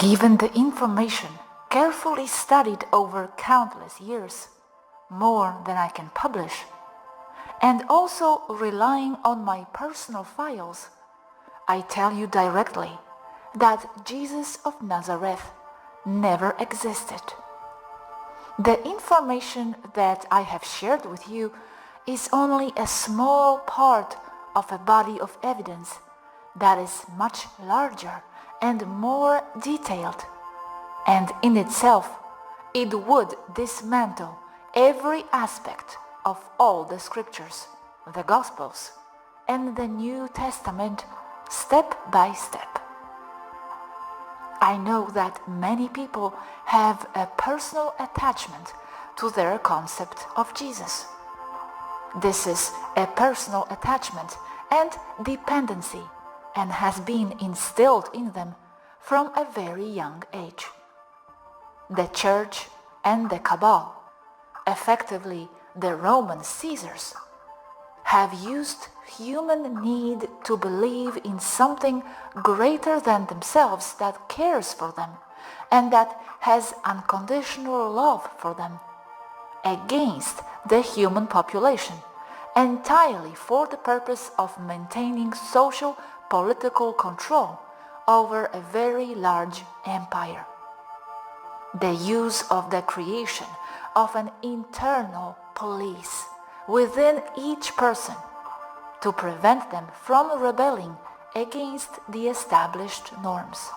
Given the information carefully studied over countless years, more than I can publish, and also relying on my personal files, I tell you directly that Jesus of Nazareth never existed. The information that I have shared with you is only a small part of a body of evidence that is much larger and more detailed, and in itself it would dismantle every aspect of all the scriptures, the Gospels, and the New Testament step by step. I know that many people have a personal attachment to their concept of Jesus. This is a personal attachment and dependency, and has been instilled in them from a very young age. The Church and the Cabal, effectively the Roman Caesars, have used human need to believe in something greater than themselves that cares for them and that has unconditional love for them against the human population, entirely for the purpose of maintaining social political control over a very large empire. The use of the creation of an internal police within each person to prevent them from rebelling against the established norms.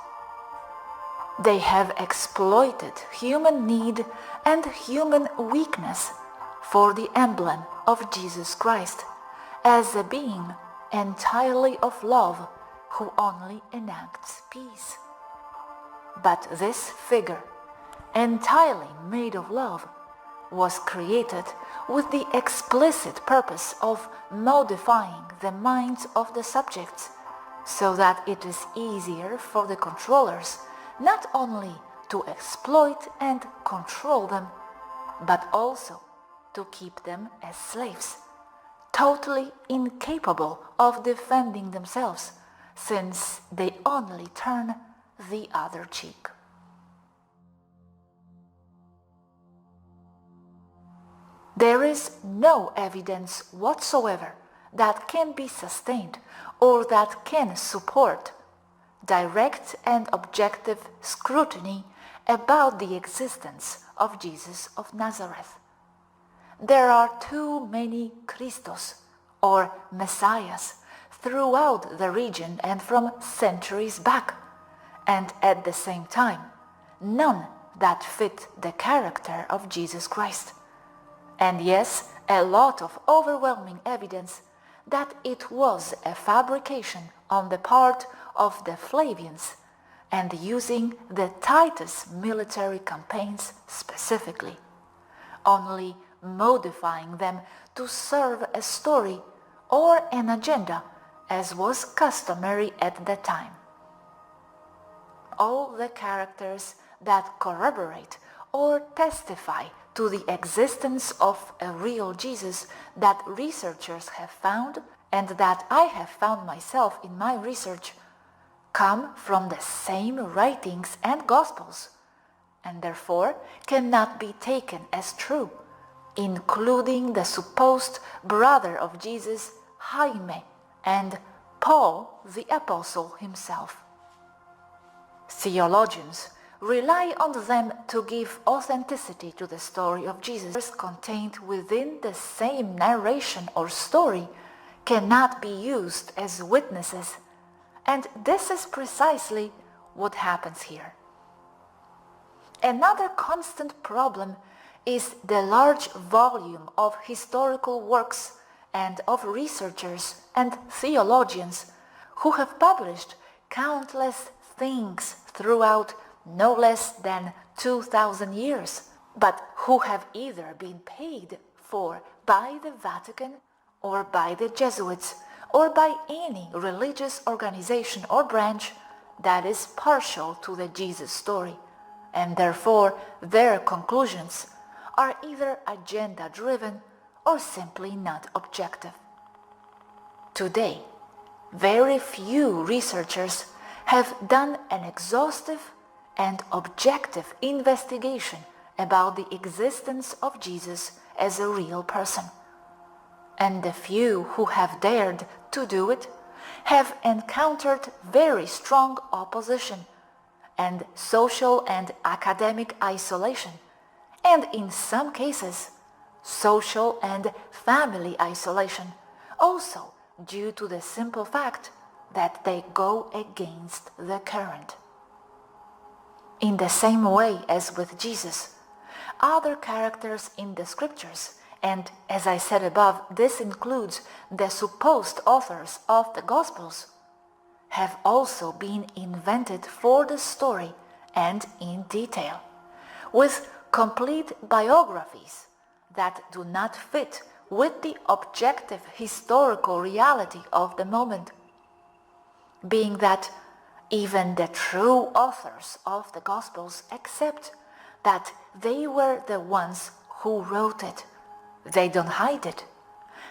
They have exploited human need and human weakness for the emblem of Jesus Christ as a being entirely of love who only enacts peace. But this figure, entirely made of love, was created with the explicit purpose of modifying the minds of the subjects so that it is easier for the controllers not only to exploit and control them, but also to keep them as slaves, totally incapable of defending themselves, since they only turn the other cheek. There is no evidence whatsoever that can be sustained or that can support direct and objective scrutiny about the existence of Jesus of Nazareth. There are too many Christos or Messiahs throughout the region and from centuries back, and at the same time, none that fit the character of Jesus Christ. And yes, a lot of overwhelming evidence that it was a fabrication on the part of the Flavians, and using the Titus military campaigns specifically, only modifying them to serve a story or an agenda as was customary at the time. All the characters that corroborate or testify to the existence of a real Jesus that researchers have found and that I have found myself in my research come from the same writings and Gospels, and therefore cannot be taken as true, including the supposed brother of Jesus, Jaime, and Paul the Apostle himself. Theologians rely on them to give authenticity to the story of Jesus contained within the same narration or story cannot be used as witnesses, and this is precisely what happens here. Another constant problem is the large volume of historical works and of researchers and theologians who have published countless things throughout no less than 2,000 years, but who have either been paid for by the Vatican or by the Jesuits or by any religious organization or branch that is partial to the Jesus story, and therefore their conclusions are either agenda-driven or simply not objective. Today, very few researchers have done an exhaustive and objective investigation about the existence of Jesus as a real person. And the few who have dared to do it have encountered very strong opposition and social and academic isolation, and in some cases, social and family isolation, also due to the simple fact that they go against the current. In the same way as with Jesus, other characters in the scriptures, and as I said above, this includes the supposed authors of the Gospels, have also been invented for the story and in detail, with complete biographies that do not fit with the objective historical reality of the moment, being that even the true authors of the Gospels accept that they were the ones who wrote it. They don't hide it.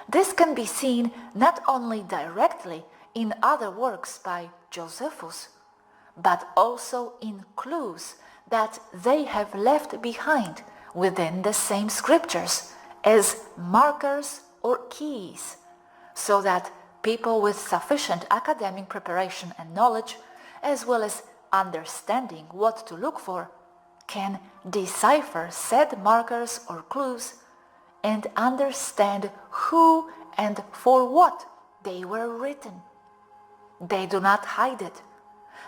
This can be seen not only directly in other works by Josephus, but also in clues that they have left behind within the same scriptures as markers or keys, so that people with sufficient academic preparation and knowledge, as well as understanding what to look for, can decipher said markers or clues and understand who and for what they were written. They do not hide it.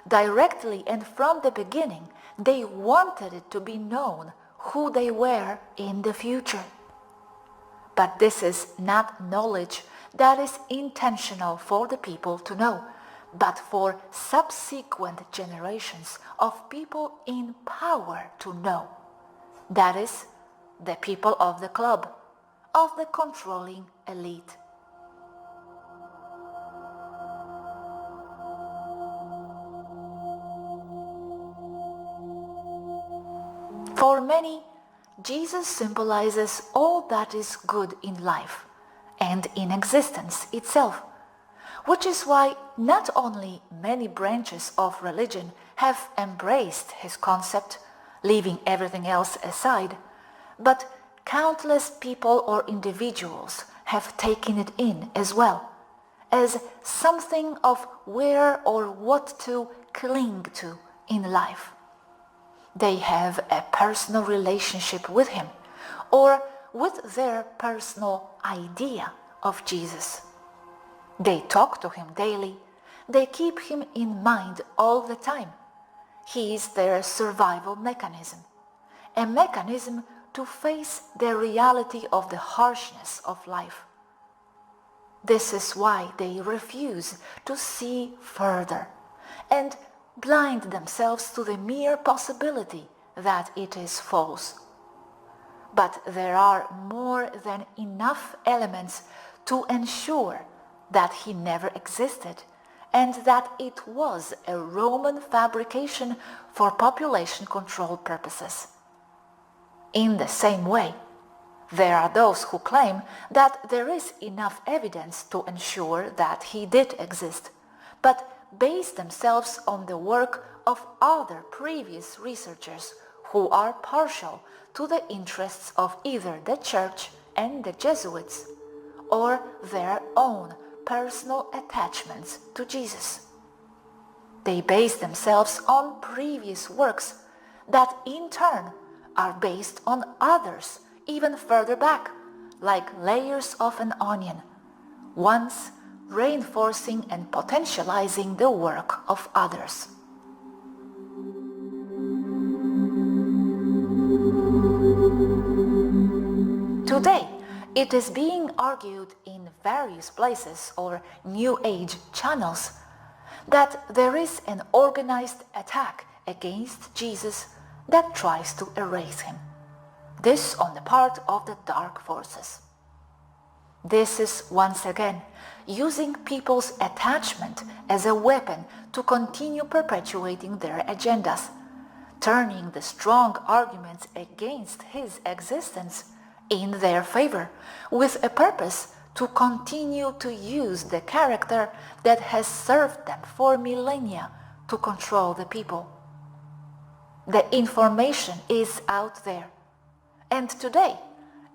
Directly and from the beginning, they wanted it to be known who they were in the future. But this is not knowledge that is intentional for the people to know, but for subsequent generations of people in power to know. That is, the people of the club, of the controlling elite. For many, Jesus symbolizes all that is good in life and in existence itself, which is why not only many branches of religion have embraced his concept, leaving everything else aside, but countless people or individuals have taken it in as well, as something of where or what to cling to in life. They have a personal relationship with him, or with their personal idea of Jesus. They talk to him daily. They keep him in mind all the time. He is their survival mechanism, a mechanism to face the reality of the harshness of life. This is why they refuse to see further and blind themselves to the mere possibility that it is false. But there are more than enough elements to ensure that he never existed and that it was a Roman fabrication for population control purposes. In the same way, there are those who claim that there is enough evidence to ensure that he did exist, but base themselves on the work of other previous researchers who are partial to the interests of either the Church and the Jesuits or their own personal attachments to Jesus. They base themselves on previous works that in turn are based on others even further back, like layers of an onion, once reinforcing and potentializing the work of others. Today, it is being argued in various places or New Age channels that there is an organized attack against Jesus that tries to erase him. This on the part of the dark forces. This is once again using people's attachment as a weapon to continue perpetuating their agendas, turning the strong arguments against his existence in their favor, with a purpose to continue to use the character that has served them for millennia to control the people. The information is out there. And today,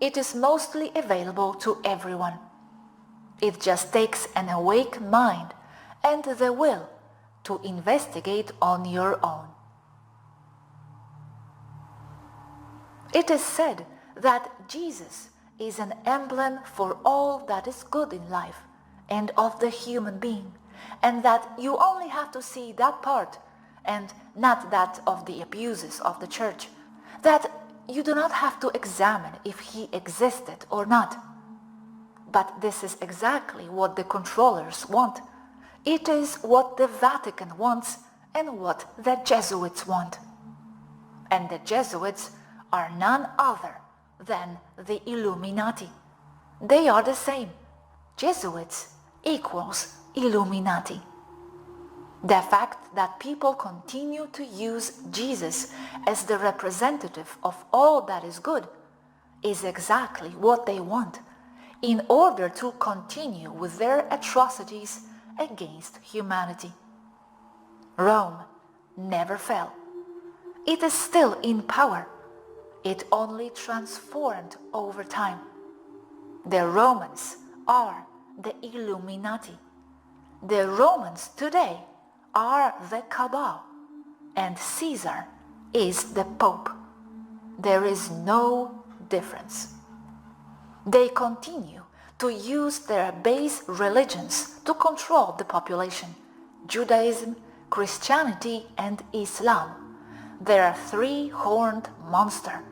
it is mostly available to everyone. It just takes an awake mind and the will to investigate on your own. It is said that Jesus is an emblem for all that is good in life and of the human being, and that you only have to see that part and not that of the abuses of the church, that you do not have to examine if he existed or not. But this is exactly what the controllers want. It is what the Vatican wants and what the Jesuits want. And the Jesuits are none other than the Illuminati. They are the same. Jesuits equals Illuminati. The fact that people continue to use Jesus as the representative of all that is good is exactly what they want in order to continue with their atrocities against humanity. Rome never fell. It is still in power. It only transformed over time. The Romans are the Illuminati. The Romans today are the cabal, and Caesar is the Pope. There is no difference. They continue to use their base religions to control the population: Judaism, Christianity, and Islam. Their three-horned monster,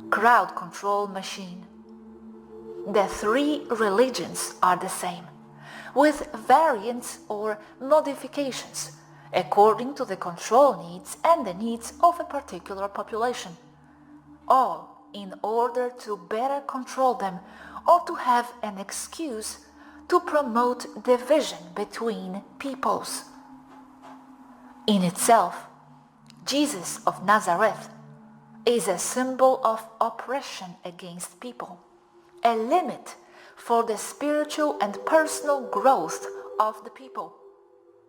crowd control machine. The three religions are the same, with variants or modifications according to the control needs and the needs of a particular population, all in order to better control them or to have an excuse to promote division between peoples. In itself, Jesus of Nazareth is a symbol of oppression against people, a limit for the spiritual and personal growth of the people.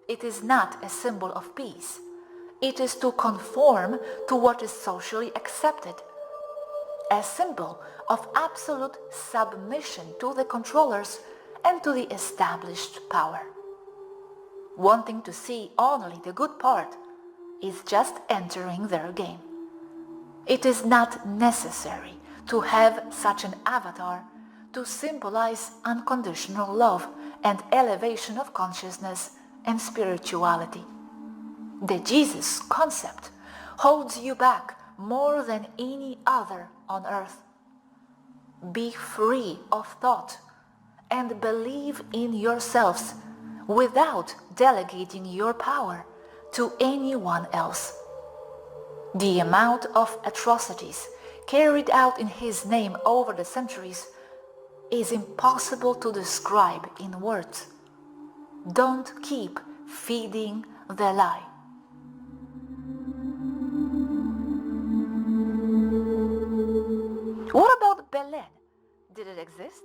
It is not a symbol of peace. It is to conform to what is socially accepted, a symbol of absolute submission to the controllers and to the established power. Wanting to see only the good part is just entering their game. It is not necessary to have such an avatar to symbolize unconditional love and elevation of consciousness and spirituality. The Jesus concept holds you back more than any other on earth. Be free of thought and believe in yourselves without delegating your power to anyone else. The amount of atrocities carried out in his name over the centuries is impossible to describe in words. Don't keep feeding the lie. What about Belen? Did it exist?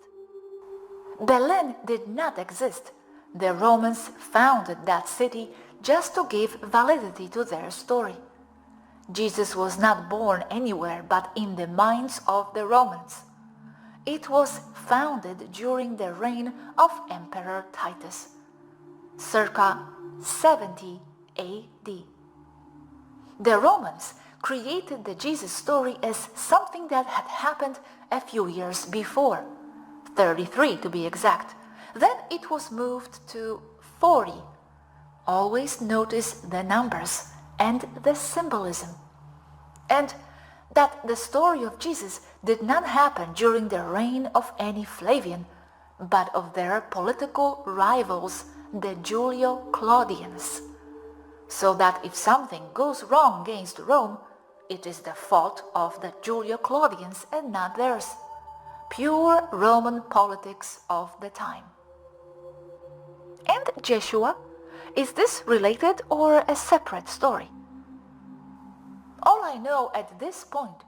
Belen did not exist. The Romans founded that city just to give validity to their story. Jesus was not born anywhere but in the minds of the Romans. It was founded during the reign of Emperor Titus, circa 70 AD. The Romans created the Jesus story as something that had happened a few years before, 33 to be exact. Then it was moved to 40. Always notice the numbers and the symbolism. And that the story of Jesus did not happen during the reign of any Flavian, but of their political rivals, the Julio-Claudians. So that if something goes wrong against Rome, it is the fault of the Julio-Claudians and not theirs. Pure Roman politics of the time. And Jeshua? Is this related or a separate story? All I know at this point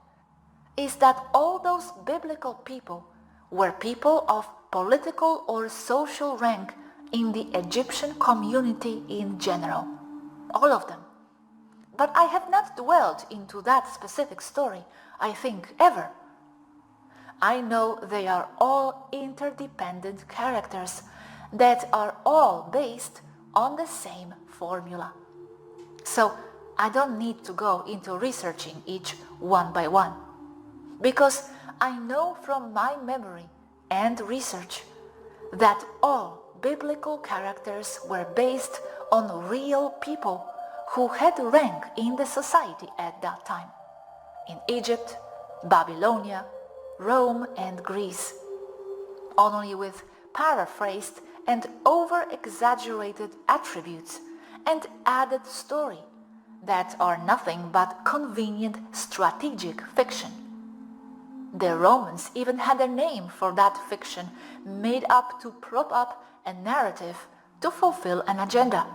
is that all those biblical people were people of political or social rank in the Egyptian community in general. All of them. but I have not dwelt into that specific story, I think, ever. I know they are all interdependent characters that are all based on the same formula. So I don't need to go into researching each one by one, because I know from my memory and research that all biblical characters were based on real people who had rank in the society at that time, in Egypt, Babylonia, Rome and Greece, only with paraphrased and over-exaggerated attributes and added story that are nothing but convenient strategic fiction. The Romans even had a name for that fiction made up to prop up a narrative to fulfill an agenda.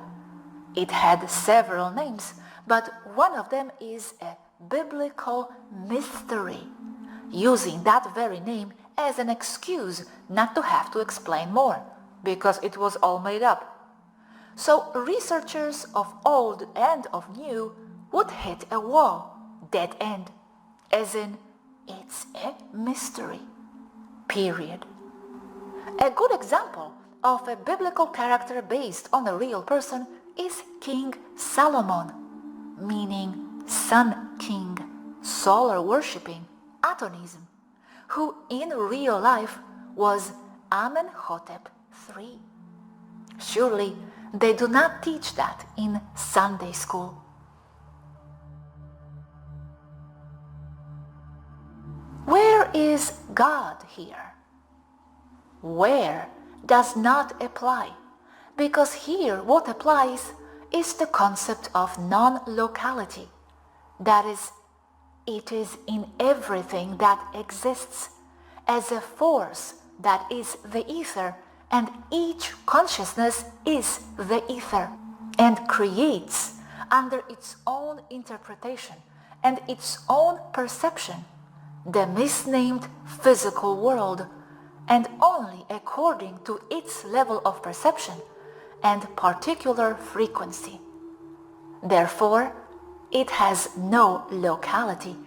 It had several names, but one of them is a biblical mystery, using that very name as an excuse not to have to explain more, because it was all made up. So researchers of old and of new would hit a wall, dead end, as in, it's a mystery, period. A good example of a biblical character based on a real person is King Solomon, meaning sun king, solar worshipping, atonism, who in real life was Amenhotep III. Surely they do not teach that in Sunday school. Where is God here? Where does not apply, because here what applies is the concept of non-locality. That is, it is in everything that exists, as a force that is the ether, and each consciousness is the ether, and creates under its own interpretation and its own perception the misnamed physical world, and only according to its level of perception and particular frequency. Therefore, it has no locality,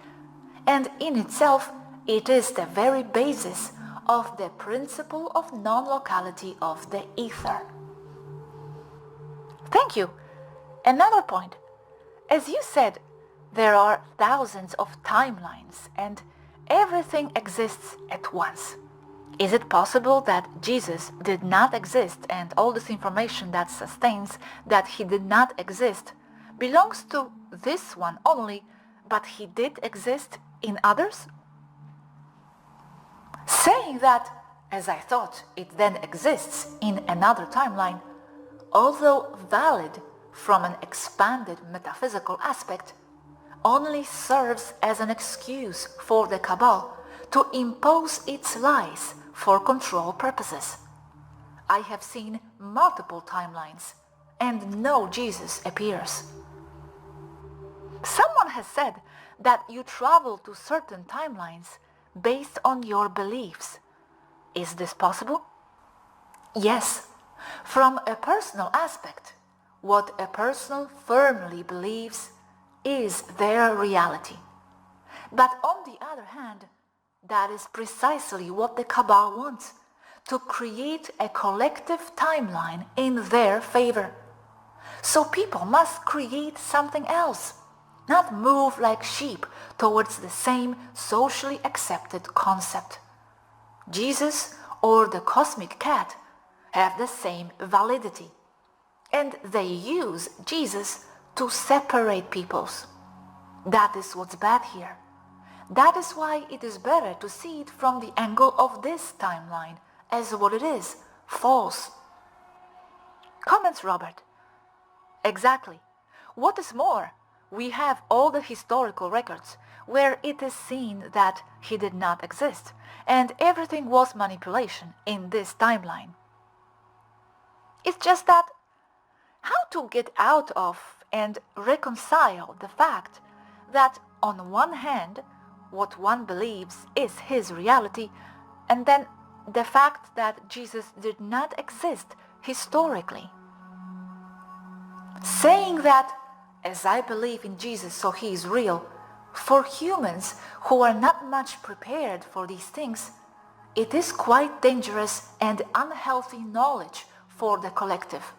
and in itself it is the very basis of the principle of non-locality of the ether. Thank you. Another point. As you said, there are thousands of timelines and everything exists at once. Is it possible that Jesus did not exist and all this information that sustains that he did not exist belongs to this one only, but he did exist in others? Saying that, as I thought, it then exists in another timeline, although valid from an expanded metaphysical aspect, only serves as an excuse for the Cabal to impose its lies for control purposes. I have seen multiple timelines, and no Jesus appears. Someone has said that you travel to certain timelines based on your beliefs. Is this possible? Yes, from a personal aspect, what a person firmly believes is their reality. But on the other hand, that is precisely what the Cabal wants, to create a collective timeline in their favor. So people must create something else, not move like sheep towards the same socially accepted concept. Jesus or the cosmic cat have the same validity, and they use Jesus to separate peoples. That is what's bad here. That is why it is better to see it from the angle of this timeline as what it is, false. Comments Robert. Exactly. What is more, we have all the historical records where it is seen that he did not exist, and everything was manipulation in this timeline. It's just that how to get out of and reconcile the fact that on one hand, what one believes is his reality, and then the fact that Jesus did not exist historically. Saying that as I believe in Jesus so he is real, for humans who are not much prepared for these things, it is quite dangerous and unhealthy knowledge for the collective.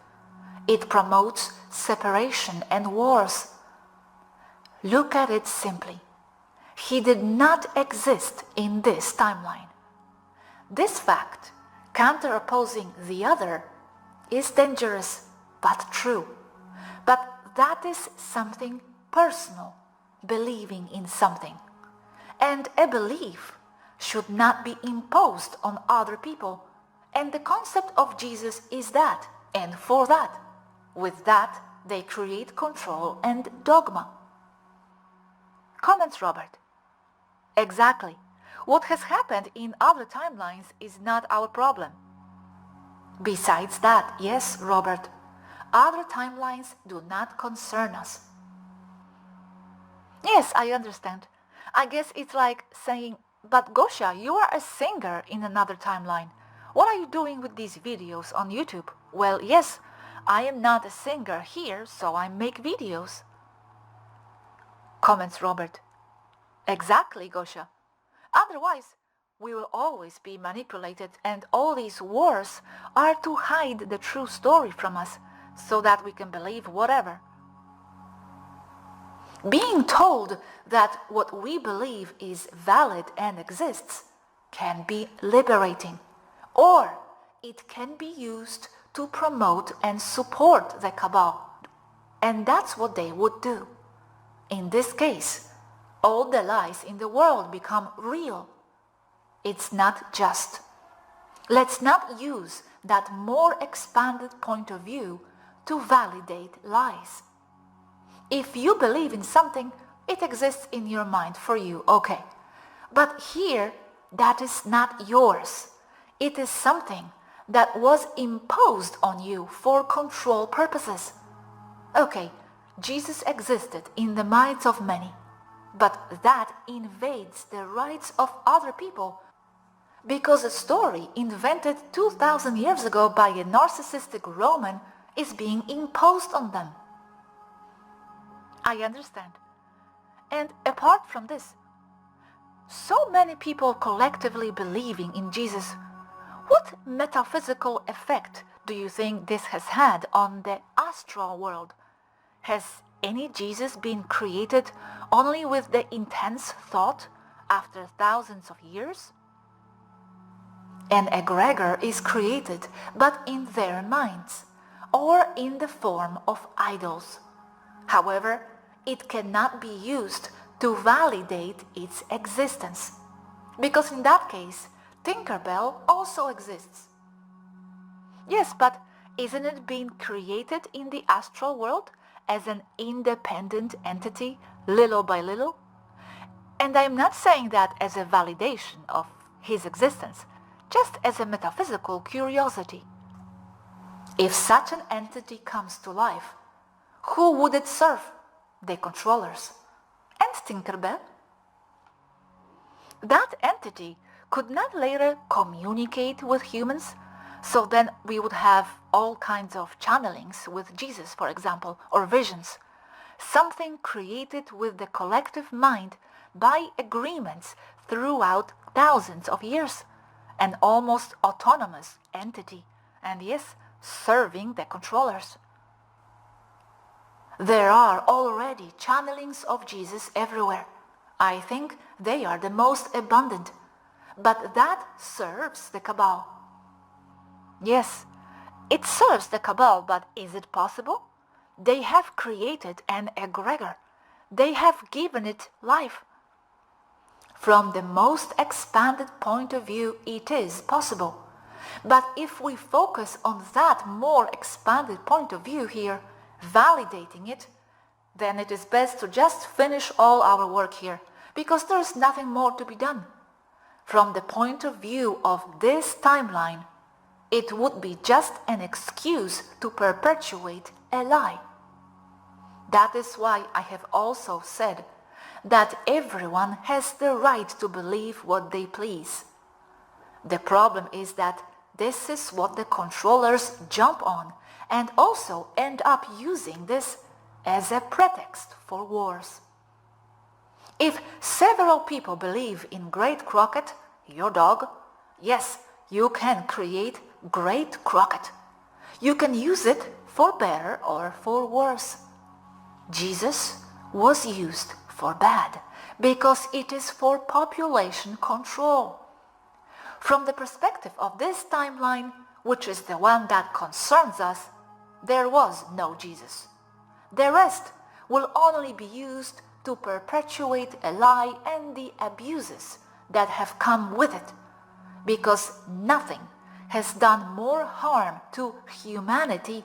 It promotes separation and wars. Look at it simply. He did not exist in this timeline. This fact, counter-opposing the other, is dangerous but true. But that is something personal, believing in something. And a belief should not be imposed on other people. And the concept of Jesus is that, and for that. With that, they create control and dogma. Comments Robert. Exactly. What has happened in other timelines is not our problem. Besides that, yes, Robert, other timelines do not concern us. Yes, I understand. I guess it's like saying, but Gosha, you are a singer in another timeline. What are you doing with these videos on YouTube? Well, yes, I am not a singer here, so I make videos. Comments Robert. Exactly, Gosha. Otherwise, we will always be manipulated, and all these wars are to hide the true story from us, so that we can believe whatever. Being told that what we believe is valid and exists can be liberating, or it can be used to promote and support the cabal. And that's what they would do. In this case, all the lies in the world become real. It's not just. Let's not use that more expanded point of view to validate lies. If you believe in something, it exists in your mind for you, okay. But here, that is not yours. It is something that was imposed on you for control purposes. Okay, Jesus existed in the minds of many, but that invades the rights of other people because a story invented 2,000 years ago by a narcissistic Roman is being imposed on them. I understand. And apart from this, so many people collectively believing in Jesus, what metaphysical effect do you think this has had on the astral world? Has any Jesus been created only with the intense thought after thousands of years? An egregor is created, but in their minds, or in the form of idols. However, it cannot be used to validate its existence, because in that case, Tinkerbell also exists. Yes, but isn't it being created in the astral world as an independent entity, little by little? And I'm not saying that as a validation of his existence, just as a metaphysical curiosity. If such an entity comes to life, who would it serve? The controllers. And Tinkerbell? That entity could not later communicate with humans, so then we would have all kinds of channelings with Jesus, for example, or visions. Something created with the collective mind by agreements throughout thousands of years. An almost autonomous entity, and yes, serving the controllers. There are already channelings of Jesus everywhere. I think they are the most abundant. But that serves the cabal. Yes, it serves the cabal, but is it possible? They have created an egregor. They have given it life. From the most expanded point of view, it is possible. But if we focus on that more expanded point of view here, validating it, then it is best to just finish all our work here, because there is nothing more to be done. From the point of view of this timeline, it would be just an excuse to perpetuate a lie. That is why I have also said that everyone has the right to believe what they please. The problem is that this is what the controllers jump on and also end up using this as a pretext for wars. If several people believe in great Crockett, your dog, yes, you can create great Crockett. You can use it for better or for worse. Jesus was used for bad because it is for population control. From the perspective of this timeline, which is the one that concerns us, there was no Jesus. The rest will only be used to perpetuate a lie and the abuses that have come with it, because nothing has done more harm to humanity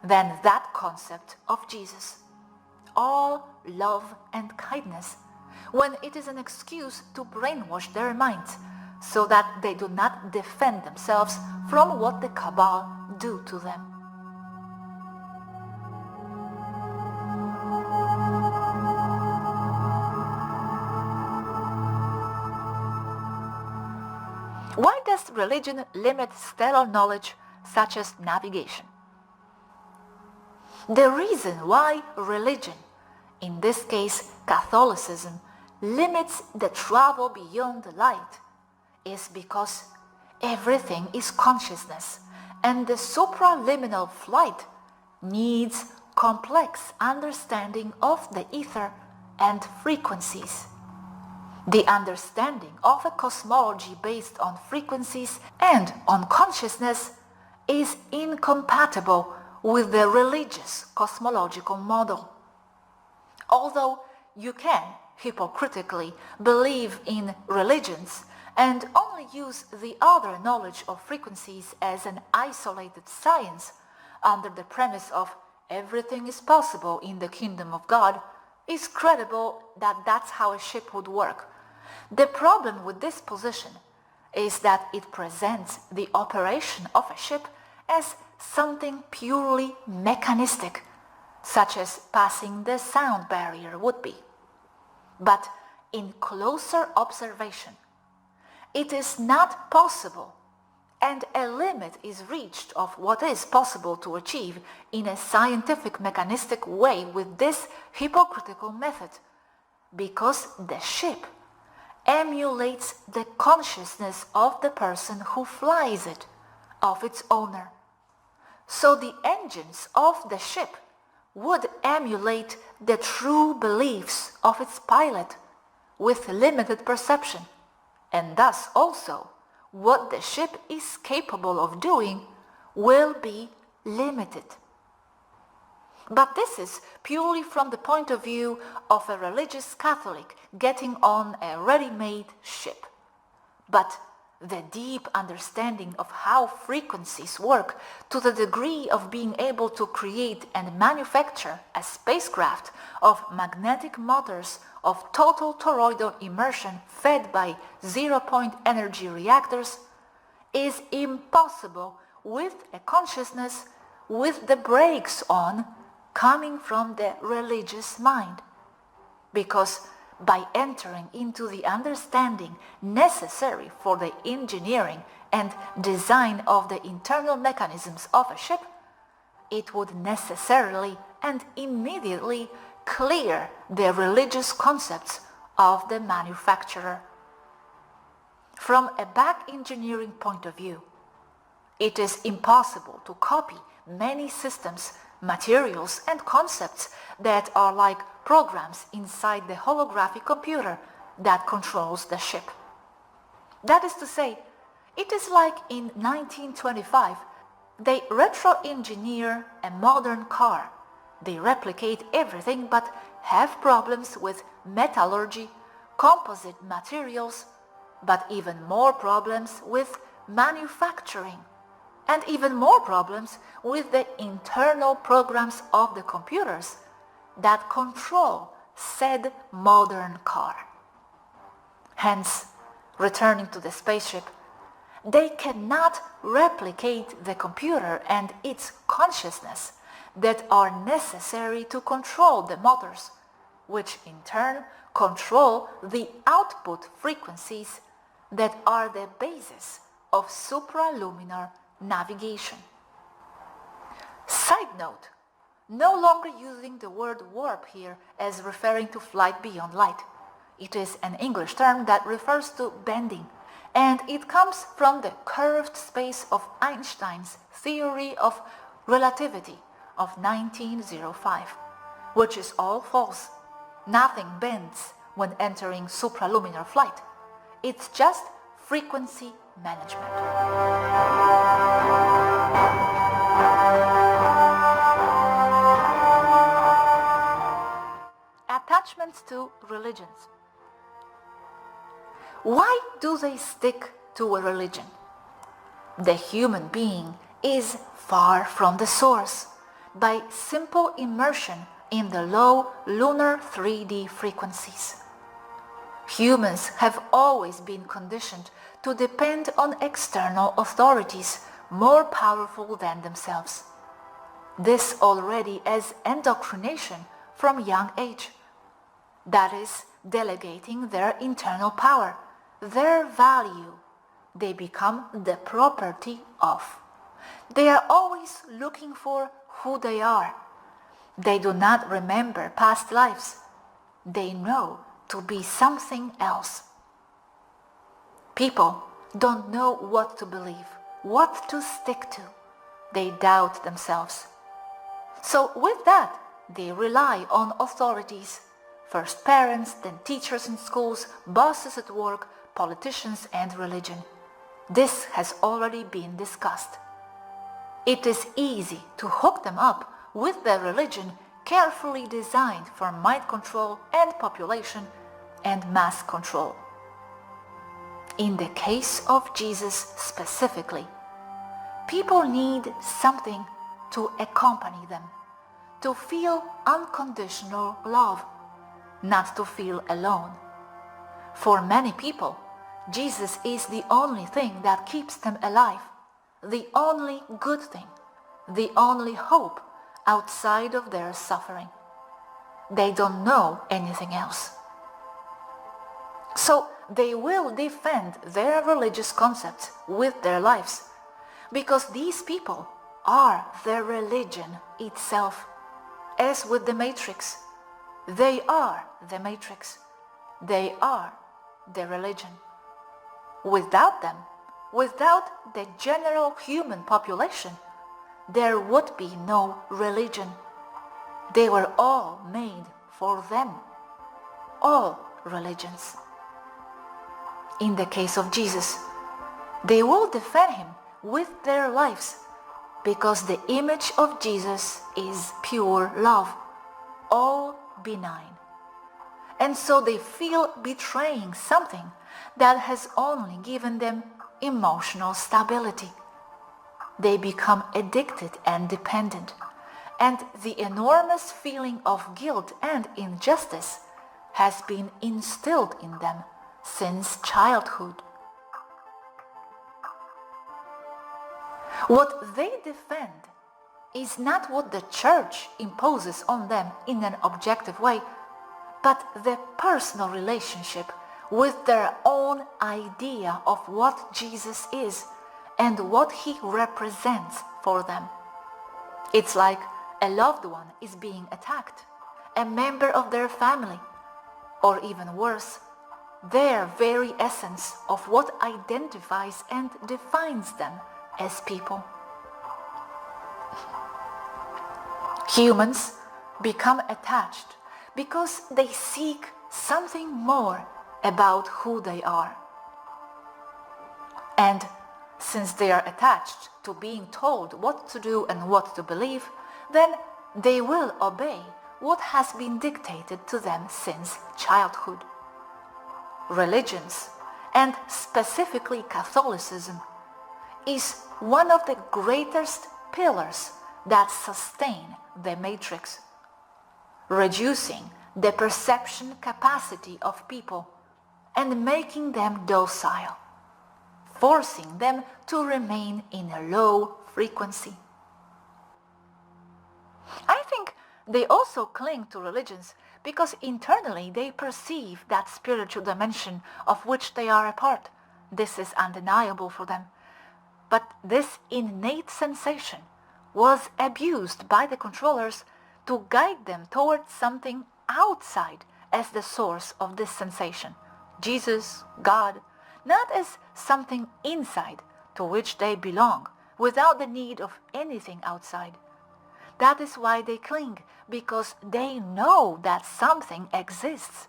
than that concept of Jesus. All love and kindness, when it is an excuse to brainwash their minds so that they do not defend themselves from what the cabal do to them. Why does religion limit stellar knowledge such as navigation? The reason why religion, in this case Catholicism, limits the travel beyond the light is because everything is consciousness, and the supraliminal flight needs complex understanding of the ether and frequencies. The understanding of a cosmology based on frequencies and on consciousness is incompatible with the religious cosmological model. Although you can hypocritically believe in religions and only use the other knowledge of frequencies as an isolated science under the premise of everything is possible in the kingdom of God, is credible that that's how a ship would work. The problem with this position is that it presents the operation of a ship as something purely mechanistic, such as passing the sound barrier would be. But in closer observation, it is not possible, and a limit is reached of what is possible to achieve in a scientific mechanistic way with this hypocritical method, because the ship emulates the consciousness of the person who flies it, of its owner. So the engines of the ship would emulate the true beliefs of its pilot with limited perception, and thus also what the ship is capable of doing will be limited. But this is purely from the point of view of a religious Catholic getting on a ready-made ship. But the deep understanding of how frequencies work to the degree of being able to create and manufacture a spacecraft of magnetic motors of total toroidal immersion fed by zero-point energy reactors is impossible with a consciousness with the brakes on coming from the religious mind, because by entering into the understanding necessary for the engineering and design of the internal mechanisms of a ship, it would necessarily and immediately clear the religious concepts of the manufacturer. From a back engineering point of view, it is impossible to copy many systems, materials and concepts that are like programs inside the holographic computer that controls the ship. That is to say, it is like in 1925, they retro-engineer a modern car. They replicate everything but have problems with metallurgy, composite materials, but even more problems with manufacturing, and even more problems with the internal programs of the computers that control said modern car. Hence, returning to the spaceship, they cannot replicate the computer and its consciousness that are necessary to control the motors, which in turn control the output frequencies that are the basis of supraluminar navigation. Side note, no longer using the word warp here as referring to flight beyond light. It is an English term that refers to bending, and it comes from the curved space of Einstein's theory of relativity of 1905, which is all false. Nothing bends when entering supraluminar flight. It's just frequency management. Attachments to religions. Why do they stick to a religion? The human being is far from the source by simple immersion in the low lunar 3D frequencies. Humans have always been conditioned to depend on external authorities more powerful than themselves. This already as indoctrination from young age. That is, delegating their internal power, their value. They become the property of. They are always looking for who they are. They do not remember past lives. They know to be something else. People don't know what to believe, what to stick to. They doubt themselves. So with that, they rely on authorities. First parents, then teachers in schools, bosses at work, politicians, and religion. This has already been discussed. It is easy to hook them up with their religion carefully designed for mind control and population and mass control. In the case of Jesus specifically, people need something to accompany them, to feel unconditional love, not to feel alone. For many people, Jesus is the only thing that keeps them alive, the only good thing, the only hope outside of their suffering. They don't know anything else. So they will defend their religious concepts with their lives, because these people are the religion itself. As with the Matrix, they are the Matrix. They are the religion. Without them, without the general human population, there would be no religion. They were all made for them. All religions. In the case of Jesus, they will defend him with their lives, because the image of Jesus is pure love, all benign. And so they feel betraying something that has only given them emotional stability. They become addicted and dependent, and the enormous feeling of guilt and injustice has been instilled in them since childhood. What they defend is not what the church imposes on them in an objective way, but the personal relationship with their own idea of what Jesus is and what he represents for them. It's like a loved one is being attacked, a member of their family, or even worse, their very essence of what identifies and defines them as people. Humans become attached because they seek something more about who they are. And since they are attached to being told what to do and what to believe, then they will obey what has been dictated to them since childhood. Religions, and specifically Catholicism, is one of the greatest pillars that sustain the matrix, reducing the perception capacity of people and making them docile, forcing them to remain in a low frequency. I think they also cling to religions because internally they perceive that spiritual dimension of which they are a part. This is undeniable for them. But this innate sensation was abused by the controllers to guide them towards something outside as the source of this sensation. Jesus, God, not as something inside to which they belong, without the need of anything outside. That is why they cling, because they know that something exists.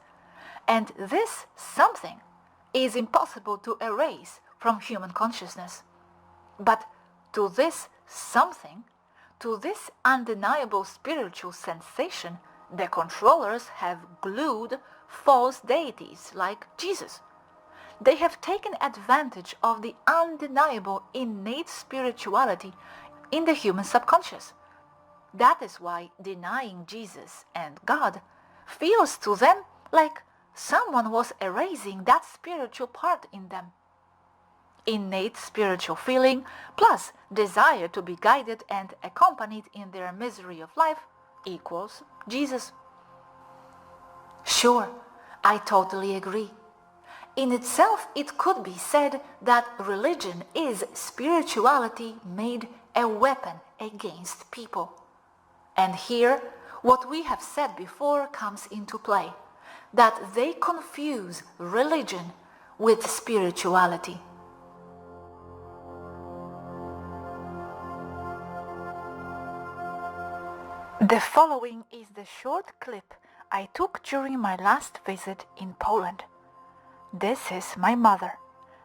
And this something is impossible to erase from human consciousness. But to this something, to this undeniable spiritual sensation, the controllers have glued false deities like Jesus. They have taken advantage of the undeniable innate spirituality in the human subconscious. That is why denying Jesus and God feels to them like someone was erasing that spiritual part in them. Innate spiritual feeling plus desire to be guided and accompanied in their misery of life equals Jesus. Sure, I totally agree. In itself, it could be said that religion is spirituality made a weapon against people. And here, what we have said before comes into play, that they confuse religion with spirituality. The following is the short clip I took during my last visit in Poland. This is my mother,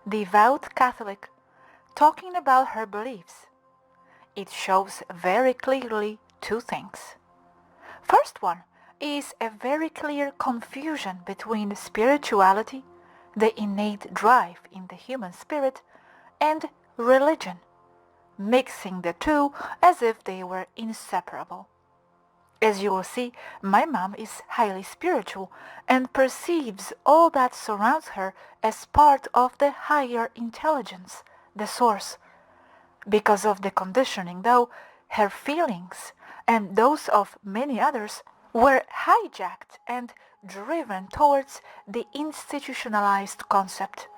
devout Catholic, talking about her beliefs. It shows very clearly two things. First one is a very clear confusion between spirituality, the innate drive in the human spirit, and religion, mixing the two as if they were inseparable. As you will see, my mom is highly spiritual and perceives all that surrounds her as part of the higher intelligence, the source. Because of the conditioning, though, her feelings and those of many others were hijacked and driven towards the institutionalized concept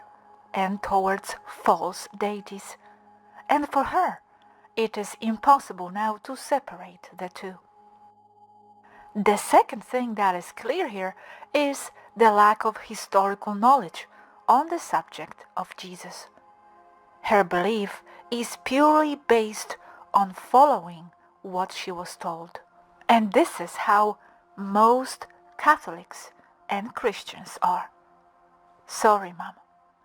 and towards false deities. And for her, it is impossible now to separate the two. The second thing that is clear here is the lack of historical knowledge on the subject of Jesus. Her belief is purely based on following what she was told. And this is how most Catholics and Christians are. Sorry, Mom,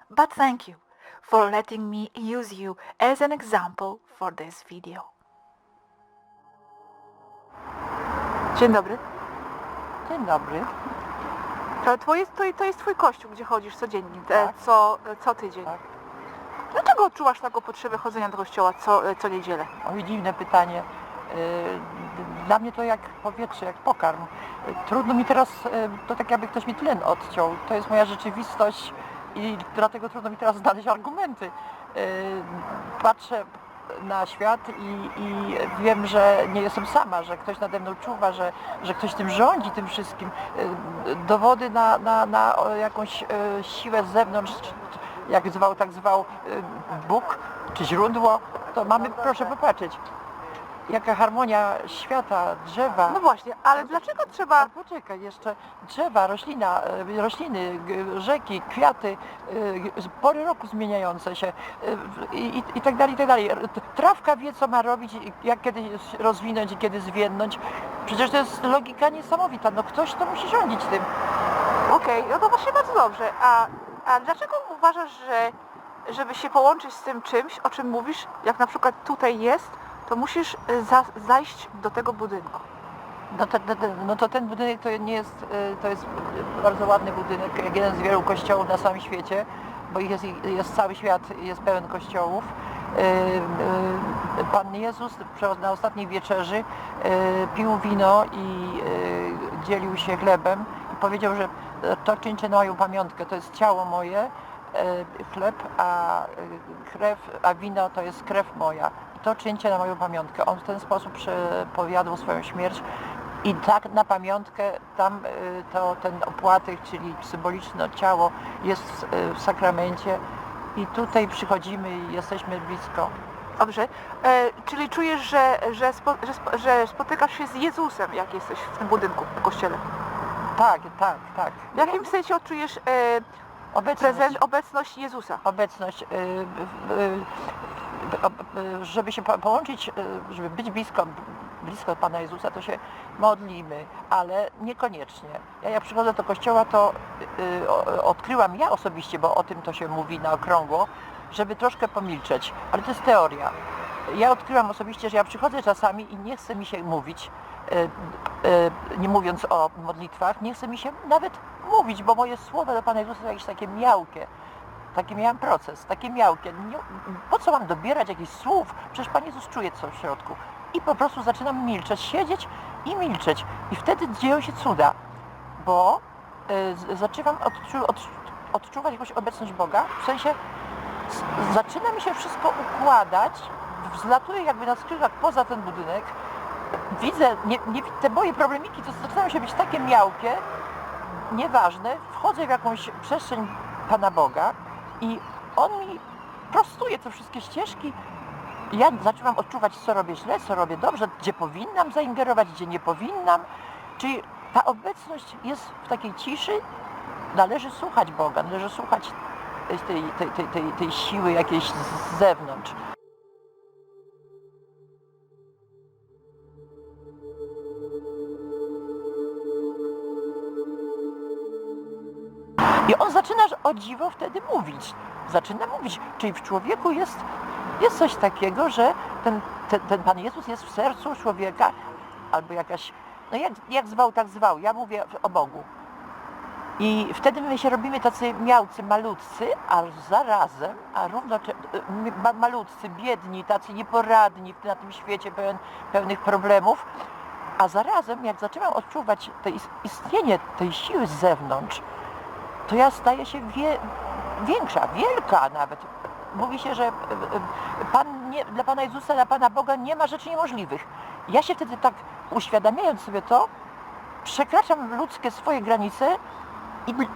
but thank you for letting me use you as an example for this video. Dzień dobry. Dzień dobry. To jest twój kościół, gdzie chodzisz codziennie, Tak. co tydzień. Tak. Dlaczego odczuwasz taką potrzebę chodzenia do kościoła co niedzielę? Oj, dziwne pytanie. Dla mnie to jak powietrze, jak pokarm. Trudno mi teraz, to tak jakby ktoś mi tlen odciął. To jest moja rzeczywistość i dlatego trudno mi teraz znaleźć argumenty. Patrzę na świat i wiem, że nie jestem sama, że ktoś nade mną czuwa, że ktoś tym rządzi, tym wszystkim. Dowody na jakąś siłę z zewnątrz, jak zwał, tak zwał Bóg, czy źródło, to mamy, proszę popatrzeć, jaka harmonia świata, drzewa. No właśnie, ale dlaczego trzeba... Ale poczekaj, jeszcze drzewa, rośliny, rzeki, kwiaty, pory roku zmieniające się i tak dalej, i tak dalej. Trawka wie, co ma robić, jak kiedy rozwinąć i kiedy zwiędnąć. Przecież to jest logika niesamowita, no ktoś to musi rządzić tym. Okej, no to właśnie bardzo dobrze. A dlaczego uważasz, że żeby się połączyć z tym czymś, o czym mówisz, jak na przykład tutaj jest, to musisz zajść do tego budynku? No to ten budynek to nie jest, to jest bardzo ładny budynek, jak jeden z wielu kościołów na całym świecie, bo jest cały świat, jest pełen kościołów. Pan Jezus na ostatniej wieczerzy pił wino i dzielił się chlebem i powiedział, że to czyńcie na moją pamiątkę, to jest ciało moje, chleb, a wino to jest krew moja. To czyńcie na moją pamiątkę. On w ten sposób przepowiadał swoją śmierć i tak na pamiątkę tam ten opłatek, czyli symboliczne ciało jest w sakramencie i tutaj przychodzimy i jesteśmy blisko. Dobrze. Czyli czujesz, że spotykasz się z Jezusem, jak jesteś w tym budynku, w kościele? Tak. W jakim sensie odczujesz obecność Jezusa? Obecność, żeby się połączyć, żeby być blisko Pana Jezusa, to się modlimy, ale niekoniecznie. Jak przychodzę do kościoła, to odkryłam ja osobiście, bo o tym to się mówi na okrągło, żeby troszkę pomilczeć, ale to jest teoria. Ja odkryłam osobiście, że ja przychodzę czasami i nie chce mi się mówić, nie mówiąc o modlitwach, nie chce mi się nawet mówić, bo moje słowa do Pana Jezusa są jakieś takie miałkie. Taki miałam proces, takie miałkie. Po co mam dobierać jakichś słów? Przecież Pan Jezus czuje coś w środku. I po prostu zaczynam milczeć, siedzieć i milczeć. I wtedy dzieją się cuda, bo zaczynam odczuwać jakąś obecność Boga, w sensie zaczyna mi się wszystko układać, wzlatuję jakby na skrzydłach poza ten budynek, widzę, te moje problemiki to zaczynają się być takie miałkie, nieważne, wchodzę w jakąś przestrzeń Pana Boga i On mi prostuje te wszystkie ścieżki. Ja zaczynam odczuwać, co robię źle, co robię dobrze, gdzie powinnam zaingerować, gdzie nie powinnam. Czyli ta obecność jest w takiej ciszy, należy słuchać Boga, należy słuchać tej siły jakiejś z zewnątrz. I on zaczyna o dziwo wtedy mówić. Zaczyna mówić, czyli w człowieku jest coś takiego, że ten Pan Jezus jest w sercu człowieka, albo jakaś, no jak zwał, tak zwał. Ja mówię o Bogu. I wtedy my się robimy tacy miałcy, malutcy, a zarazem, malutcy, biedni, tacy nieporadni na tym świecie pełnych problemów, a zarazem jak zaczynam odczuwać istnienie tej siły z zewnątrz, to ja staję się większa, wielka nawet. Mówi się, że dla Pana Jezusa, dla Pana Boga nie ma rzeczy niemożliwych. Ja się wtedy tak, uświadamiając sobie to, przekraczam ludzkie swoje granice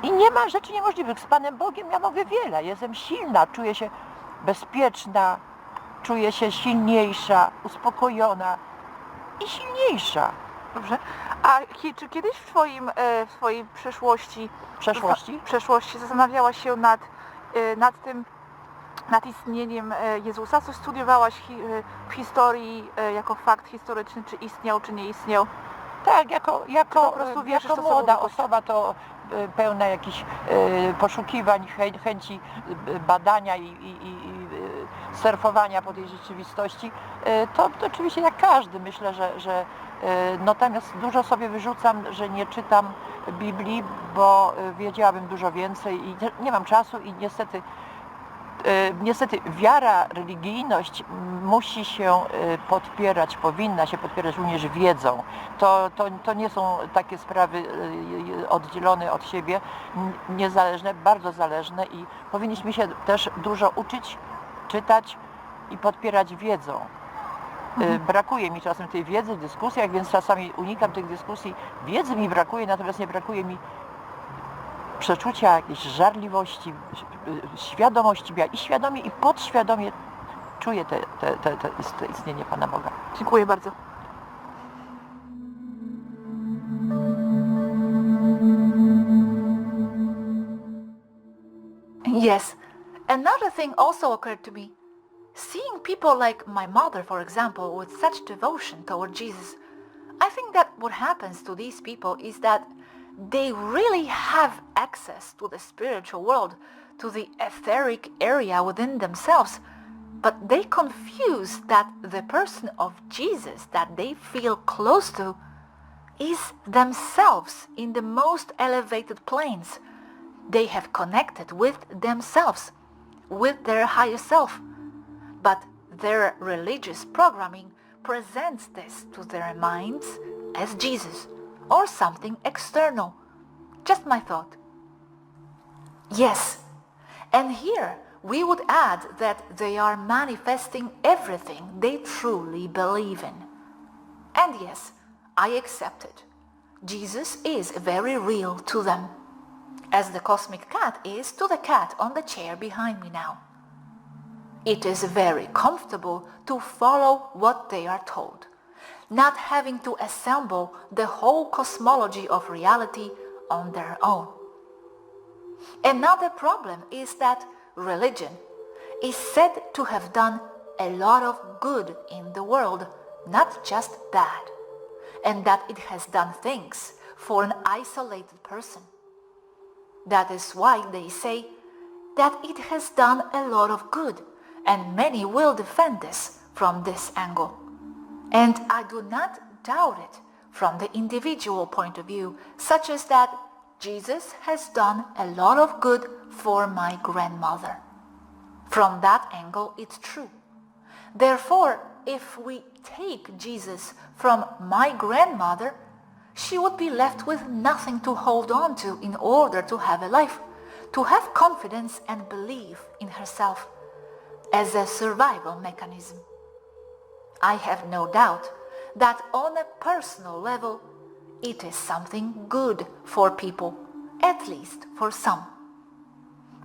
i nie ma rzeczy niemożliwych. Z Panem Bogiem ja mogę wiele. Jestem silna, czuję się bezpieczna, czuję się silniejsza, uspokojona i silniejsza. Dobrze. A czy kiedyś w twojej przeszłości zastanawiałaś się nad istnieniem Jezusa? Coś studiowałaś w historii jako fakt historyczny, czy istniał, czy nie istniał? Tak, jako młoda osoba to pełna jakichś poszukiwań, chęci badania i surfowania po tej rzeczywistości, to oczywiście jak każdy, myślę, że natomiast dużo sobie wyrzucam, że nie czytam Biblii, bo wiedziałabym dużo więcej i nie mam czasu i niestety wiara, religijność musi się podpierać, powinna się podpierać również wiedzą. To nie są takie sprawy oddzielone od siebie, niezależne, bardzo zależne i powinniśmy się też dużo uczyć, czytać i podpierać wiedzą. Brakuje mi czasem tej wiedzy w dyskusjach, więc czasami unikam tych dyskusji. Wiedzy mi brakuje, natomiast nie brakuje mi przeczucia jakiejś żarliwości, świadomości. Ja i świadomie, i podświadomie czuję te istnienie Pana Boga. Dziękuję bardzo. Yes, another thing also occurred to me. Seeing people like my mother, for example, with such devotion toward Jesus, I think that what happens to these people is that they really have access to the spiritual world, to the etheric area within themselves, but they confuse that the person of Jesus that they feel close to is themselves in the most elevated planes. They have connected with themselves, with their higher self, but their religious programming presents this to their minds as Jesus or something external. Just my thought. Yes, and here we would add that they are manifesting everything they truly believe in. And yes, I accept it. Jesus is very real to them, as the cosmic cat is to the cat on the chair behind me now. It is very comfortable to follow what they are told, not having to assemble the whole cosmology of reality on their own. Another problem is that religion is said to have done a lot of good in the world, not just bad, and that it has done things for an isolated person. That is why they say that it has done a lot of good, and many will defend this from this angle. And I do not doubt it from the individual point of view, such as that Jesus has done a lot of good for my grandmother. From that angle, it's true. Therefore, if we take Jesus from my grandmother, she would be left with nothing to hold on to in order to have a life, to have confidence and belief in herself as a survival mechanism. I have no doubt that on a personal level, it is something good for people, at least for some.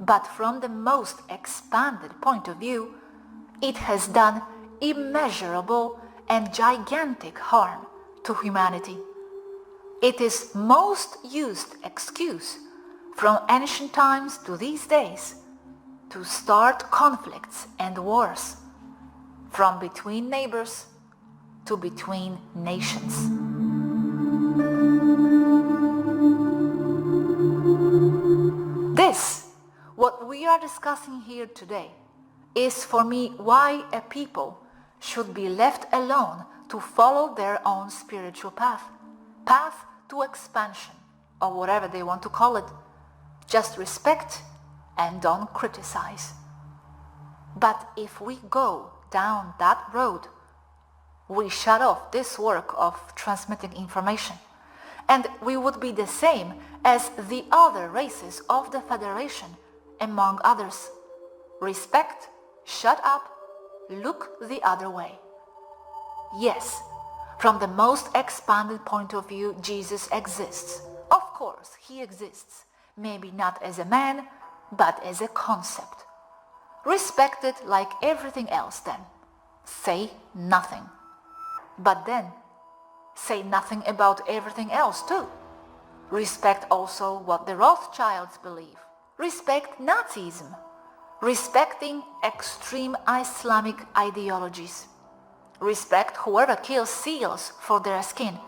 But from the most expanded point of view, it has done immeasurable and gigantic harm to humanity. It is most used excuse from ancient times to these days to start conflicts and wars, from between neighbors to between nations. This, what we are discussing here today, is for me why a people should be left alone to follow their own spiritual path to expansion, or whatever they want to call it. Just respect and don't criticize. But if we go down that road, we shut off this work of transmitting information, and we would be the same as the other races of the Federation, among others. Respect, shut up, look the other way. Yes, from the most expanded point of view, Jesus exists. Of course, he exists. Maybe not as a man, but as a concept. Respect it like everything else then. Say nothing. But then, say nothing about everything else too. Respect also what the Rothschilds believe. Respect Nazism. Respecting extreme Islamic ideologies. Respect whoever kills seals for their skin.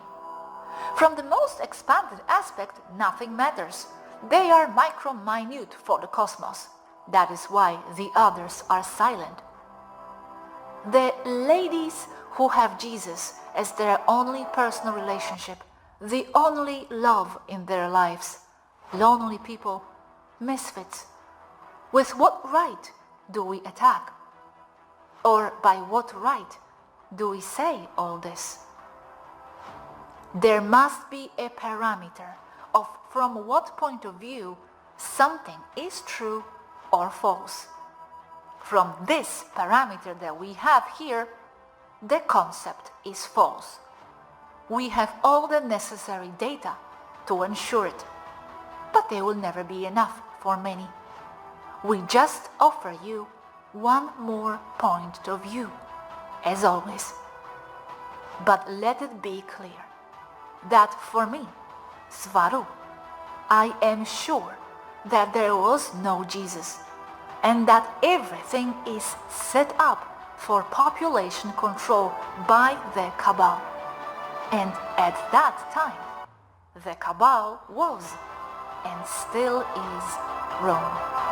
From the most expanded aspect, nothing matters. They are micro-minute for the cosmos. That is why the others are silent. The ladies who have Jesus as their only personal relationship, the only love in their lives, lonely people, misfits. With what right do we attack? Or by what right do we say all this? There must be a parameter of from what point of view something is true or false. From this parameter that we have here, the concept is false. We have all the necessary data to ensure it, but they will never be enough for many. We just offer you one more point of view, as always. But let it be clear that for me, Swaruu, I am sure that there was no Jesus, and that everything is set up for population control by the cabal. And at that time, the cabal was and still is Rome.